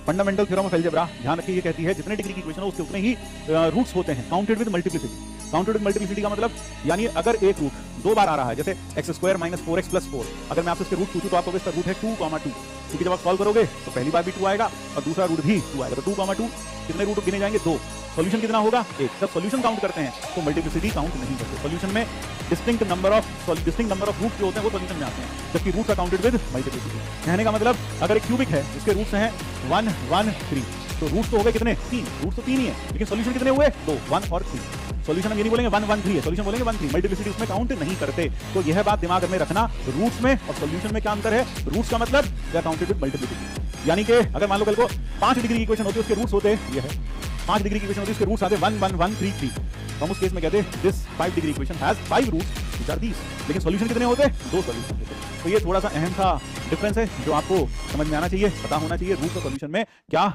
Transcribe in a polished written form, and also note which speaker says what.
Speaker 1: Fundamental theorem of algebra ध्यान रखिए, ये कहती है जितने डिग्री की इक्वेशन हो उसके उतने ही रूट्स होते हैं, counted with multiplicity. Counted with multiplicity का मतलब यानी अगर एक रूट 2 बार आ रहा है, जैसे x² - 4x + 4, अगर मैं आपसे इसके रूट पूछूं तो आपको इसका रूट है 2, 2, क्योंकि जब आप सॉल्व करोगे तो पहली बार भी 2 आएगा और दूसरा रूट भी 2 आएगा, तो 2, 2 कितने रूट गिने जाएंगे? 2। सॉल्यूशन कितना होगा? 1। जब सॉल्यूशन काउंट करते हैं तो मल्टीप्लिसिटी काउंट नहीं करते। सॉल्यूशन में डिस्टिंक्ट नंबर ऑफ रूट जो होते हैं वो सॉल्यूशन में आते हैं, जबकि roots are counted with multiplicity. कहने का मतलब अगर एक क्यूबिक है जिसके रूट्स हैं 1, 1, 3, तो रूट्स तो हो गए कितने? 3। रूट्स तो 3 ही है, लेकिन सॉल्यूशन कितने हुए? 2, 1 और 3। सॉल्यूशन हम ये नहीं बोलेंगे 1, 1, 3 है, सॉल्यूशन बोलेंगे 1, 3। मल्टीप्लिसिटी उसमें काउंट नहीं करते। तो यह बात दिमाग में रखना, रूट्स में और सॉल्यूशन में क्या अंतर है? रूट्स का मतलब they are counted with multiplicity. यानी कि अगर मान लो कल को 5 डिग्री की इक्वेशन होती है, उसके रूट्स होते ये है 5 डिग्री की इक्वेशन होती है, उसके रूट्स आते 1, 1, 1, 3, 3, तो हम उस केस में कहते हैं this 5 degree equation has 5 roots which are these. लेकिन सॉल्यूशन कितने होते? 2 सॉल्यूशन होते। तो ये थोड़ा सा अहम सा डिफरेंस है जो आपको समझ में आना चाहिए, पता होना चाहिए रूट्स और सॉल्यूशन में क्या